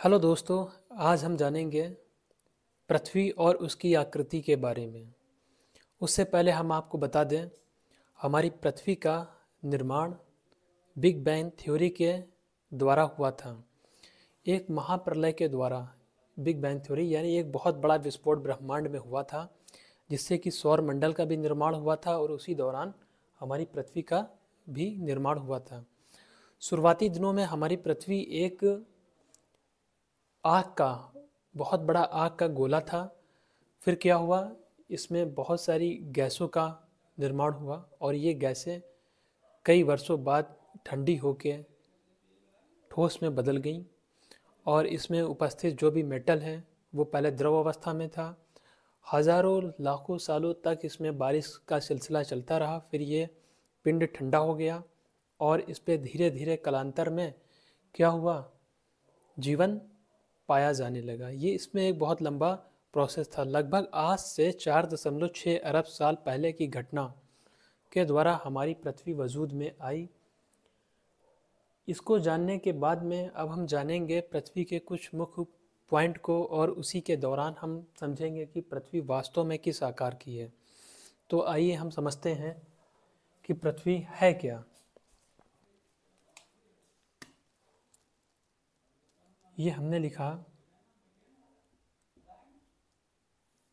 Hello दोस्तों। आज हम जानेंगे पृथ्वी और उसकी आकृति के बारे में। उससे पहले हम आपको बता दें, हमारी पृथ्वी का निर्माण बिग बैंग थ्योरी के द्वारा हुआ था। एक महाप्रलय के द्वारा बिग बैंग थ्योरी यानी एक बहुत बड़ा विस्फोट ब्रह्मांड में हुआ था, जिससे कि सौर मंडल का भी निर्माण हुआ था और उसी दौरान हमारी पृथ्वी का भी निर्माण हुआ था। शुरुआती दिनों में हमारी पृथ्वी एक आग का बहुत बड़ा आग का गोला था। फिर क्या हुआ, इसमें बहुत सारी गैसों का निर्माण हुआ और ये गैसें कई वर्षों बाद ठंडी होकर ठोस में बदल गईं और इसमें उपस्थित जो भी मेटल है वो पहले द्रव अवस्था में था। हजारों लाखों सालों तक इसमें बारिश का सिलसिला चलता रहा। फिर ये पिंड ठंडा हो गया और इस पे धीरे धीरे कालांतर में क्या हुआ, जीवन पाया जाने लगा। ये इसमें एक बहुत लंबा प्रोसेस था। लगभग आज से 4.6 अरब साल पहले की घटना के द्वारा हमारी पृथ्वी वजूद में आई। इसको जानने के बाद में अब हम जानेंगे पृथ्वी के कुछ मुख्य पॉइंट को और उसी के दौरान हम समझेंगे कि पृथ्वी वास्तव में किस आकार की है। तो आइए हम समझते हैं कि पृथ्वी है क्या। ये हमने लिखा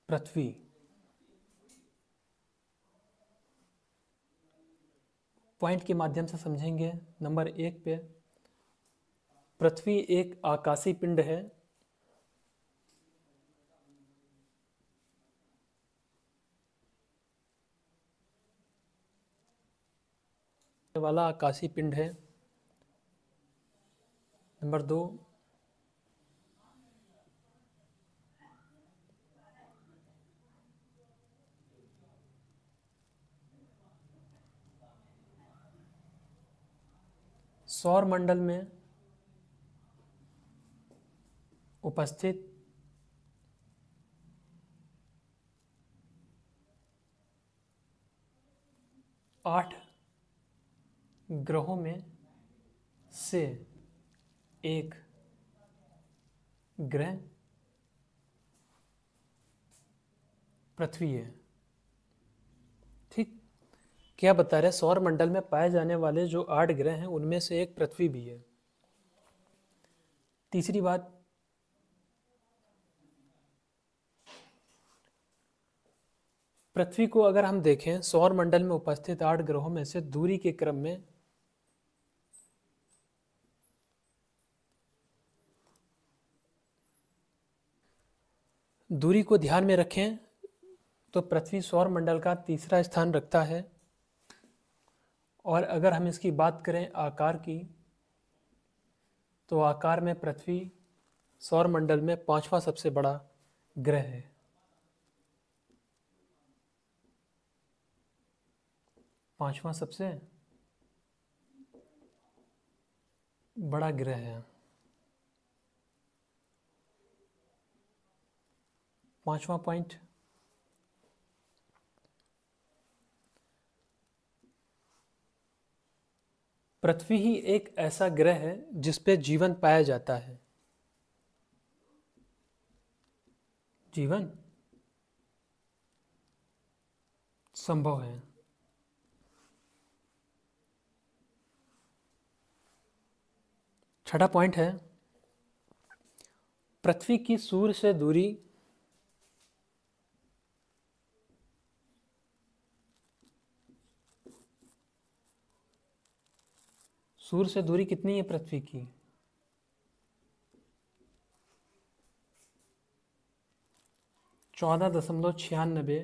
पृथ्वी। पॉइंट के माध्यम से समझेंगे। नंबर 1 पे, पृथ्वी एक आकाशीय पिंड है वाला आकाशीय पिंड है। नंबर 2, सौर मंडल में उपस्थित 8 ग्रहों में से एक ग्रह पृथ्वी है। ठीक, क्या बता रहे, सौर मंडल में पाए जाने वाले जो 8 ग्रह हैं उनमें से एक पृथ्वी भी है। तीसरी बात, पृथ्वी को अगर हम देखें सौर मंडल में उपस्थित 8 ग्रहों में से दूरी के क्रम में दूरी को ध्यान में रखें तो पृथ्वी सौर मंडल का तीसरा स्थान रखता है। और अगर हम इसकी बात करें आकार की, तो आकार में पृथ्वी सौर मंडल में 5वां सबसे बड़ा ग्रह है। 5वां सबसे बड़ा ग्रह है। 5वां पॉइंट, पृथ्वी ही एक ऐसा ग्रह है जिस पे जीवन पाया जाता है। जीवन संभव है। छठा पॉइंट है, पृथ्वी की सूर्य से दूरी सूर्य से दूरी कितनी है पृथ्वी की? 14.96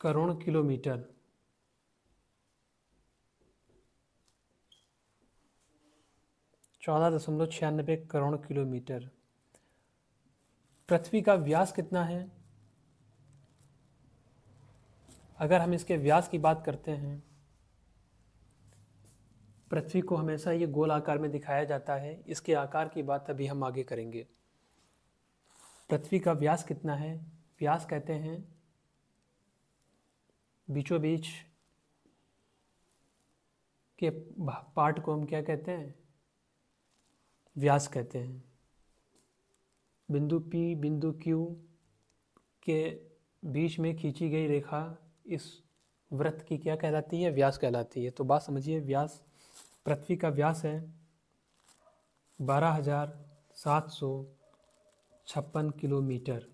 करोड़ किलोमीटर। 14.96 करोड़ किलोमीटर। पृथ्वी का व्यास कितना है? अगर हम इसके व्यास की बात करते हैं, पृथ्वी को हमेशा ये गोल आकार में दिखाया जाता है। इसके आकार की बात अभी हम आगे करेंगे। पृथ्वी का व्यास कितना है? व्यास कहते हैं बीचों बीच के पार्ट को हम क्या कहते हैं? व्यास कहते हैं। बिंदु P बिंदु Q के बीच में खींची गई रेखा इस वृत्त की क्या कहलाती है? व्यास कहलाती है। तो बात समझिए, व्यास, पृथ्वी का व्यास है 12,756 किलोमीटर।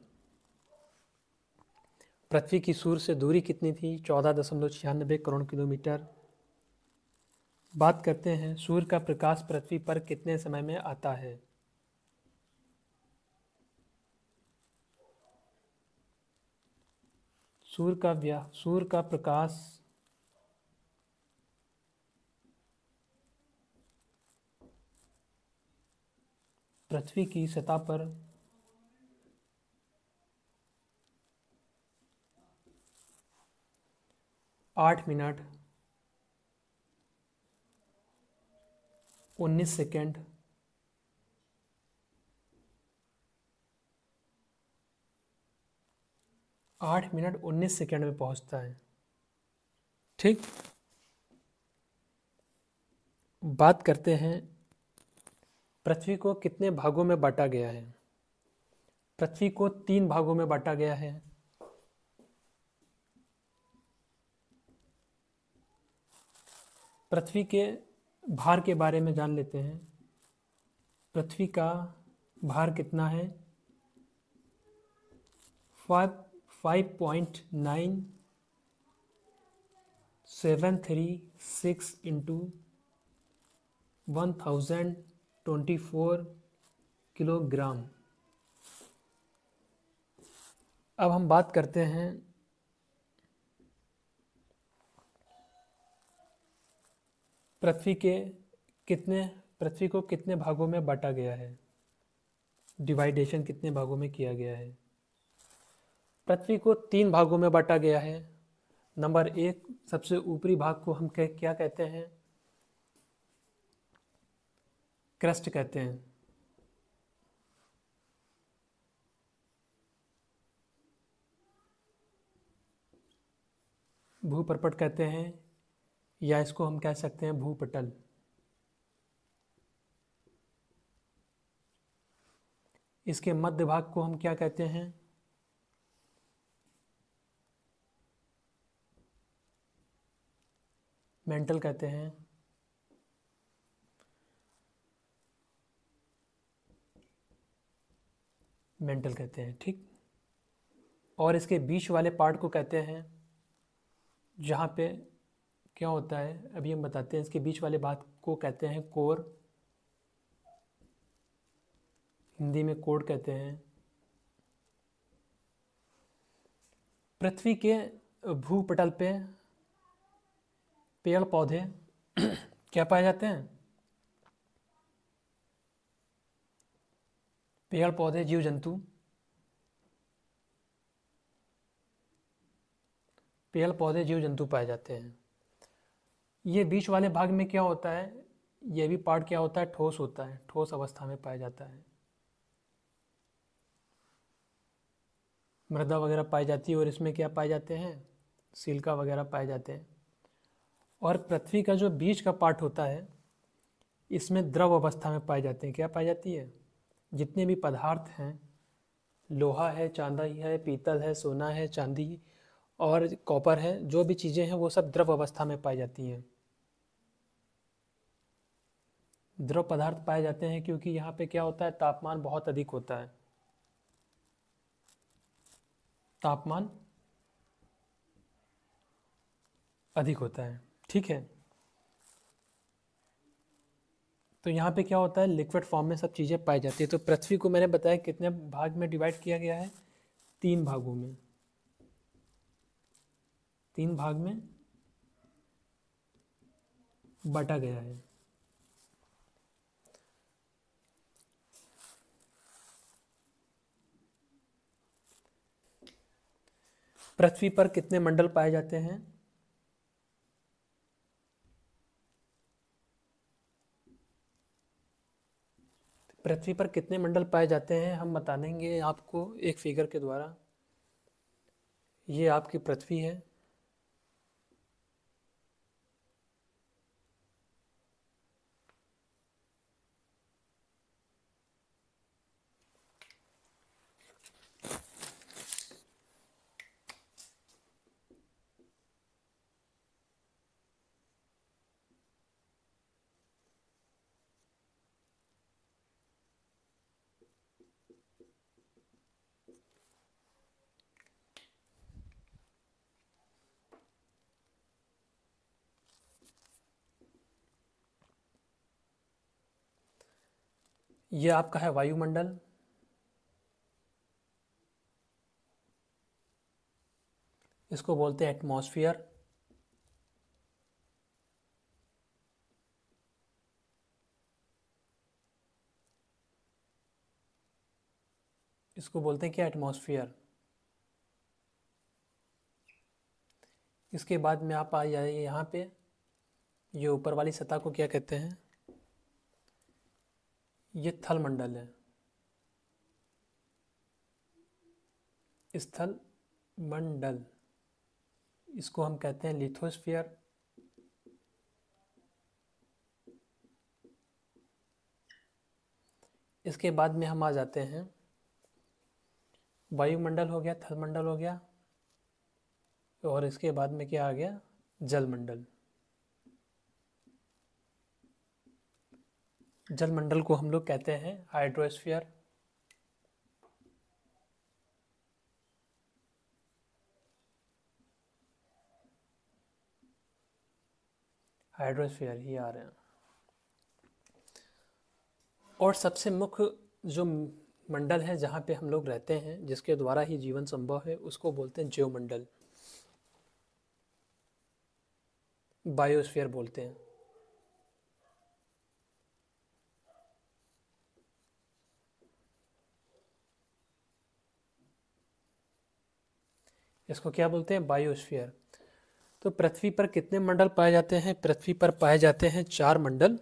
पृथ्वी की सूर्य से दूरी कितनी थी? 14.96 करोड़ किलोमीटर। बात करते हैं सूर्य का प्रकाश पृथ्वी पर कितने समय में आता है? सूर्य का प्रकाश पृथ्वी की सतह पर 8 मिनट 19 सेकेंड 8 मिनट 19 सेकेंड में पहुंचता है। ठीक। बात करते हैं पृथ्वी को कितने भागों में बांटा गया है? पृथ्वी को 3 भागों में बांटा गया है। पृथ्वी के भार के बारे में जान लेते हैं। पृथ्वी का भार कितना है? 5.9736 इंटू 1024 किलोग्राम। अब हम बात करते हैं पृथ्वी को कितने भागों में बांटा गया है? डिवाइडेशन कितने भागों में किया गया है? पृथ्वी को 3 भागों में बांटा गया है। नंबर 1, सबसे ऊपरी भाग को हम क्या कहते हैं? क्रस्ट कहते हैं। भूपर्पट कहते हैं, या इसको हम कह सकते हैं भूपटल। इसके मध्य भाग को हम क्या कहते हैं? मेंटल कहते हैं। मेंटल कहते हैं। ठीक। और इसके बीच वाले पार्ट को कहते हैं, जहाँ पे क्या होता है अभी हम बताते हैं। इसके बीच वाले भाग को कहते हैं कोर, हिंदी में कोड कहते हैं। पृथ्वी के भूपटल पे पेड़ पौधे क्या पाए जाते हैं? पेड़ पौधे, जीव जंतु। पेड़ पौधे, जीव जंतु पाए जाते हैं। ये बीच वाले भाग में क्या होता है? ये भी पार्ट क्या होता है? ठोस होता है, ठोस अवस्था में पाया जाता है। मृदा वगैरह पाई जाती है, और इसमें क्या पाए जाते हैं? सिलिका वगैरह पाए जाते हैं। और पृथ्वी का जो बीच का पार्ट होता है, इसमें द्रव अवस्था में पाए जाते हैं। क्या पाई जाती है? जितने भी पदार्थ हैं, लोहा है, चांदी है, पीतल है, सोना है, चांदी और कॉपर है, जो भी चीज़ें हैं वो सब द्रव अवस्था में पाई जाती हैं। द्रव पदार्थ पाए जाते हैं क्योंकि यहाँ पे क्या होता है? तापमान बहुत अधिक होता है। तापमान अधिक होता है। ठीक है। तो यहाँ पे क्या होता है? लिक्विड फॉर्म में सब चीज़ें पाई जाती है। तो पृथ्वी को मैंने बताया कितने भाग में डिवाइड किया गया है? 3 भागों में। 3 भाग में बांटा गया है। पृथ्वी पर कितने मंडल पाए जाते हैं? पृथ्वी पर कितने मंडल पाए जाते हैं हम बता देंगे आपको एक फिगर के द्वारा। ये आपकी पृथ्वी है। ये आपका है वायुमंडल। इसको बोलते हैं एटमॉस्फेयर। इसको बोलते हैं क्या, एटमॉस्फेयर। इसके बाद में आप आ जाइए यहाँ पे, ये ऊपर वाली सतह को क्या कहते हैं, ये थल मंडल है। स्थल मंडल, इसको हम कहते हैं लिथोस्फीयर। इसके बाद में हम आ जाते हैं, वायुमंडल हो गया, थलमंडल हो गया, और इसके बाद में क्या आ गया, जलमंडल। जलमंडल को हम लोग कहते हैं हाइड्रोस्फीयर। हाइड्रोस्फीयर ही आ रहे हैं। और सबसे मुख्य जो मंडल है जहाँ पे हम लोग रहते हैं, जिसके द्वारा ही जीवन संभव है, उसको बोलते हैं ज्योमंडल, बायोस्फीयर बोलते हैं। इसको क्या बोलते हैं, बायोस्फीयर। तो पृथ्वी पर कितने मंडल पाए जाते हैं, पृथ्वी पर पाए जाते हैं 4 मंडल।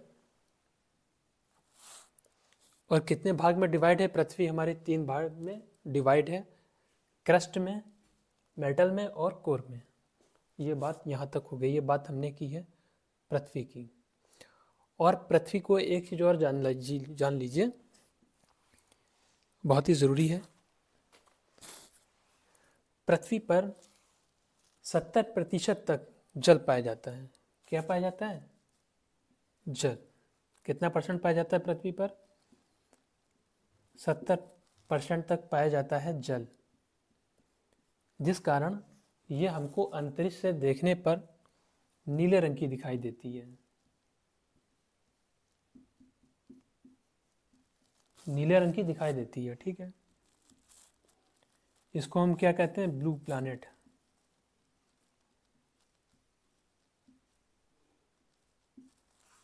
और कितने भाग में डिवाइड है पृथ्वी, हमारे 3 भाग में डिवाइड है, क्रस्ट में, मेटल में और कोर में। ये बात यहाँ तक हो गई, ये बात हमने की है पृथ्वी की। और पृथ्वी को एक चीज़ और जान लीजिए, बहुत ही ज़रूरी है। पृथ्वी पर 70% तक जल पाया जाता है। क्या पाया जाता है, जल। कितना परसेंट पाया जाता है पृथ्वी पर, 70% तक पाया जाता है जल। जिस कारण ये हमको अंतरिक्ष से देखने पर नीले रंग की दिखाई देती है। नीले रंग की दिखाई देती है, ठीक है। इसको हम क्या कहते हैं, ब्लू प्लैनेट।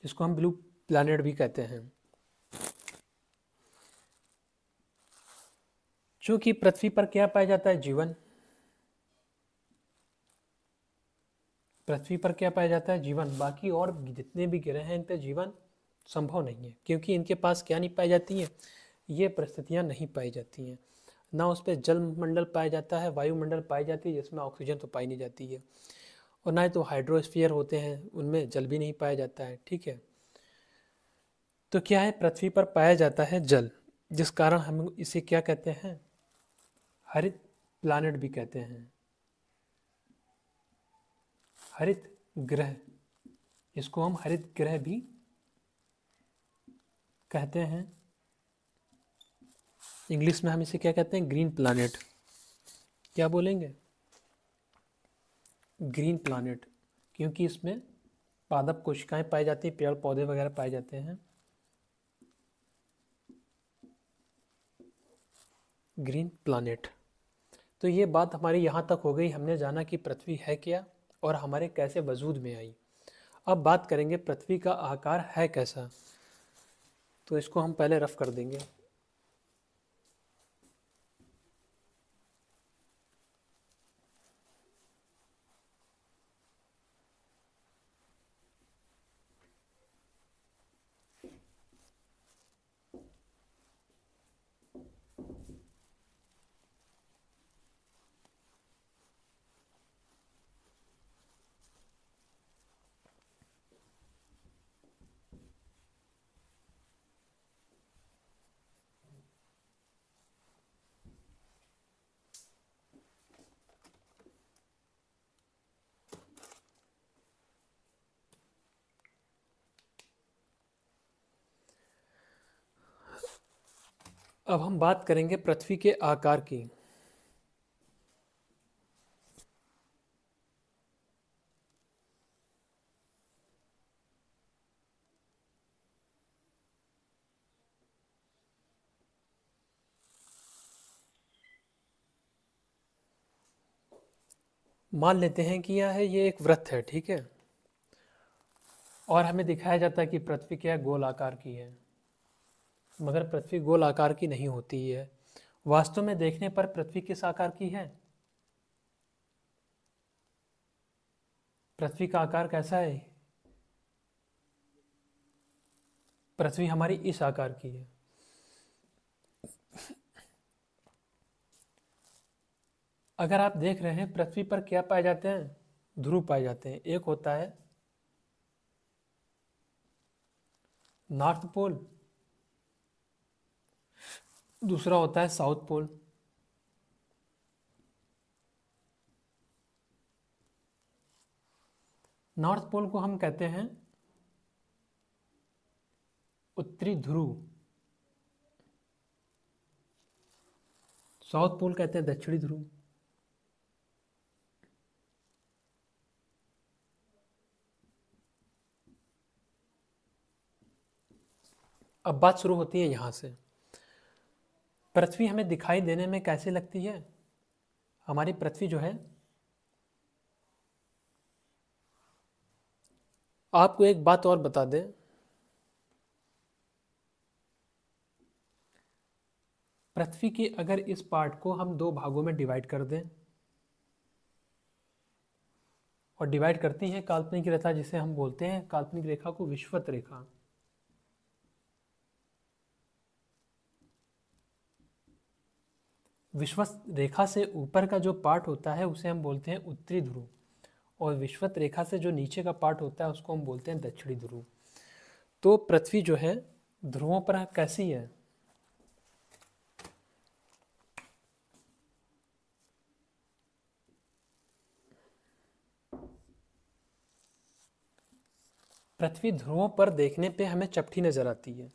इसको हम ब्लू प्लैनेट भी कहते हैं। चूंकि पृथ्वी पर क्या पाया जाता है, जीवन। पृथ्वी पर क्या पाया जाता है, जीवन। बाकी और जितने भी ग्रह हैं इन पे जीवन संभव नहीं है, क्योंकि इनके पास क्या नहीं पाई जाती हैं, ये परिस्थितियां नहीं पाई जाती हैं। ना उस पर जल मंडल पाया जाता है, वायुमंडल पाई जाती है जिसमें ऑक्सीजन तो पाई नहीं जाती है, और ना ही तो हाइड्रोस्फीयर होते हैं, उनमें जल भी नहीं पाया जाता है, ठीक है। तो क्या है, पृथ्वी पर पाया जाता है जल, जिस कारण हम इसे क्या कहते हैं, हरित प्लानट भी कहते हैं, हरित ग्रह। इसको हम हरित ग्रह भी कहते हैं। इंग्लिश में हम इसे क्या कहते हैं, ग्रीन प्लानट। क्या बोलेंगे, ग्रीन प्लानट, क्योंकि इसमें पादप कोशिकाएं पाई जाती हैं, पेड़ पौधे वगैरह पाए जाते हैं। Green planet. तो ये बात हमारी यहाँ तक हो गई, हमने जाना कि पृथ्वी है क्या और हमारे कैसे वजूद में आई। अब बात करेंगे पृथ्वी का आकार है कैसा। तो इसको हम पहले रफ कर देंगे। अब हम बात करेंगे पृथ्वी के आकार की। मान लेते हैं कि ये एक वृत्त है, ठीक है, और हमें दिखाया जाता है कि पृथ्वी क्या है, गोल आकार की है, मगर पृथ्वी गोल आकार की नहीं होती है। वास्तव में देखने पर पृथ्वी किस आकार की है? पृथ्वी का आकार कैसा है? पृथ्वी हमारी इस आकार की है। अगर आप देख रहे हैं पृथ्वी पर क्या पाए जाते हैं? ध्रुव पाए जाते हैं। एक होता है नॉर्थ पोल, दूसरा होता है साउथ पोल। नॉर्थ पोल को हम कहते हैं उत्तरी ध्रुव, साउथ पोल कहते हैं दक्षिणी ध्रुव। अब बात शुरू होती है यहां से। पृथ्वी हमें दिखाई देने में कैसे लगती है? हमारी पृथ्वी जो है, आपको एक बात और बता दें, पृथ्वी के अगर इस पार्ट को हम दो भागों में डिवाइड कर दें, और डिवाइड करती है काल्पनिक रेखा, जिसे हम बोलते हैं काल्पनिक रेखा को विषुवत रेखा। विषुवत रेखा से ऊपर का जो पार्ट होता है उसे हम बोलते हैं उत्तरी ध्रुव, और विषुवत रेखा से जो नीचे का पार्ट होता है उसको हम बोलते हैं दक्षिणी ध्रुव। तो पृथ्वी जो है ध्रुवों पर कैसी है? पृथ्वी ध्रुवों पर देखने पे हमें चपटी नजर आती है,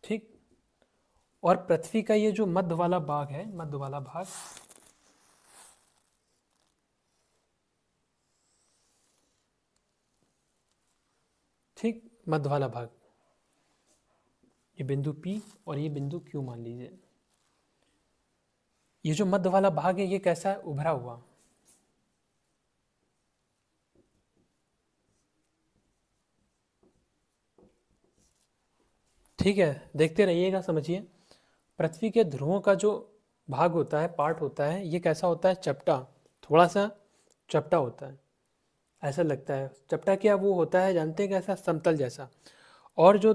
ठीक। और पृथ्वी का ये जो मध्य वाला भाग है, मध्य वाला भाग, ठीक, मध्य वाला भाग, ये बिंदु P और ये बिंदु Q मान लीजिए। ये जो मध्य वाला भाग है ये कैसा है? उभरा हुआ। ठीक है, देखते रहिएगा, समझिए। पृथ्वी के ध्रुवों का जो भाग होता है, पार्ट होता है, ये कैसा होता है? चपटा, थोड़ा सा चपटा होता है, ऐसा लगता है। चपटा क्या वो होता है जानते हैं? कैसा? समतल जैसा। और जो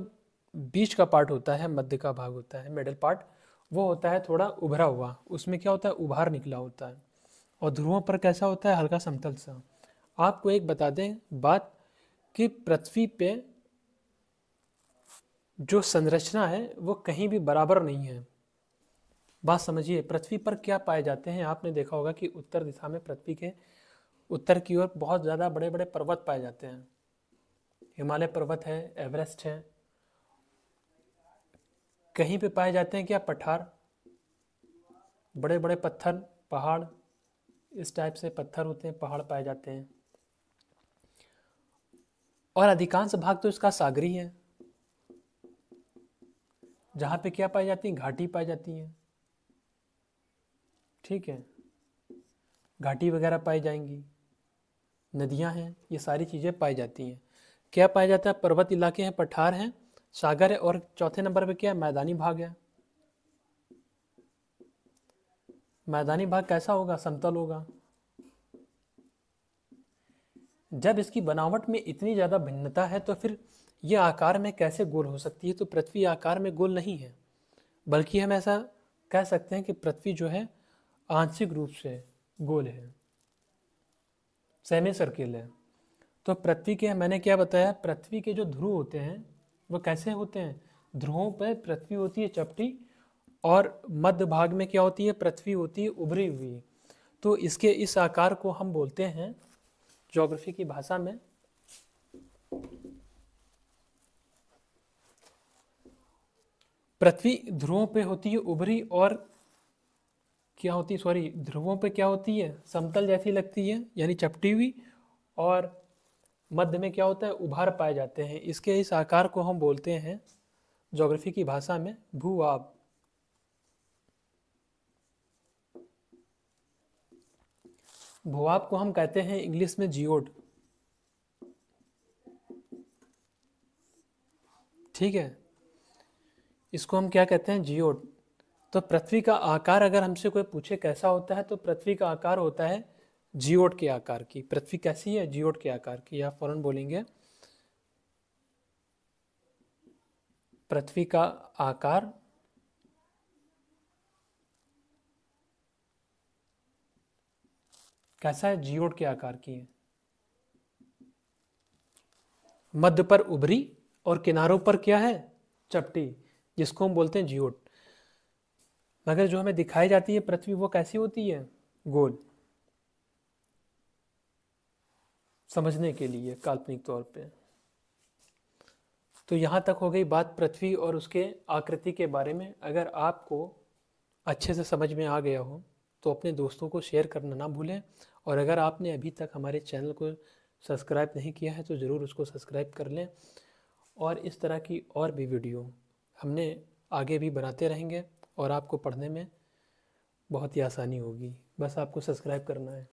बीच का पार्ट होता है, मध्य का भाग होता है, मिडल पार्ट, वो होता है थोड़ा उभरा हुआ, उसमें क्या होता है? उभार निकला होता है। और ध्रुवों पर कैसा होता है? हल्का समतल सा। आपको एक बता दें बात, कि पृथ्वी पे जो संरचना है वो कहीं भी बराबर नहीं है। बात समझिए, पृथ्वी पर क्या पाए जाते हैं? आपने देखा होगा कि उत्तर दिशा में, पृथ्वी के उत्तर की ओर बहुत ज़्यादा बड़े बड़े पर्वत पाए जाते हैं। हिमालय पर्वत है, एवरेस्ट है। कहीं पे पाए जाते हैं क्या? पठार, बड़े बड़े पत्थर, पहाड़, इस टाइप से पत्थर होते हैं, पहाड़ पाए जाते हैं। और अधिकांश भाग तो इसका सागरी है, जहाँ पे क्या पाई जाती है? घाटी पाई जाती है, ठीक है, घाटी वगैरह पाई जाएंगी, नदियाँ हैं, ये सारी चीज़ें पाई जाती हैं। क्या पाया जाता है? पर्वत इलाके हैं, पठार हैं, सागर है, और चौथे नंबर पे क्या है? मैदानी भाग है। मैदानी भाग कैसा होगा? समतल होगा। जब इसकी बनावट में इतनी ज़्यादा भिन्नता है तो फिर ये आकार में कैसे गोल हो सकती है? तो पृथ्वी आकार में गोल नहीं है, बल्कि हम ऐसा कह सकते हैं कि पृथ्वी जो है आंशिक रूप से गोल है, सेमी सर्किल है। तो पृथ्वी के, मैंने क्या बताया, पृथ्वी के जो ध्रुव होते हैं वो कैसे होते हैं? ध्रुवों पर पृथ्वी होती है चपटी, और मध्य भाग में क्या होती है? पृथ्वी होती है उभरी हुई। तो इसके इस आकार को हम बोलते हैं ज्योग्राफी की भाषा में पृथ्वी ध्रुवों पे होती है उभरी, और क्या होती है, सॉरी, ध्रुवों पे क्या होती है? समतल जैसी लगती है, यानी चपटी हुई, और मध्य में क्या होता है? उभार पाए जाते हैं। इसके इस आकार को हम बोलते हैं ज्योग्राफी की भाषा में भू-आभ। भूभाग को हम कहते हैं इंग्लिश में जियोड। ठीक है, इसको हम क्या कहते हैं, जियोड। तो पृथ्वी का आकार अगर हमसे कोई पूछे कैसा होता है, तो पृथ्वी का आकार होता है जियोड के आकार की। पृथ्वी कैसी है, जियोड के आकार की। आप फौरन बोलेंगे पृथ्वी का आकार कैसा है, जियोड के आकार की है। मध्य पर उभरी और किनारों पर क्या है, चपटी, जिसको हम बोलते हैं जियोड। मगर जो हमें दिखाई जाती है पृथ्वी, वो कैसी होती है, गोल। समझने के लिए काल्पनिक तौर पे। तो यहाँ तक हो गई बात पृथ्वी और उसके आकृति के बारे में। अगर आपको अच्छे से समझ में आ गया हो तो अपने दोस्तों को शेयर करना ना भूलें। और अगर आपने अभी तक हमारे चैनल को सब्सक्राइब नहीं किया है तो ज़रूर उसको सब्सक्राइब कर लें। और इस तरह की और भी वीडियो हमने आगे भी बनाते रहेंगे और आपको पढ़ने में बहुत ही आसानी होगी। बस आपको सब्सक्राइब करना है।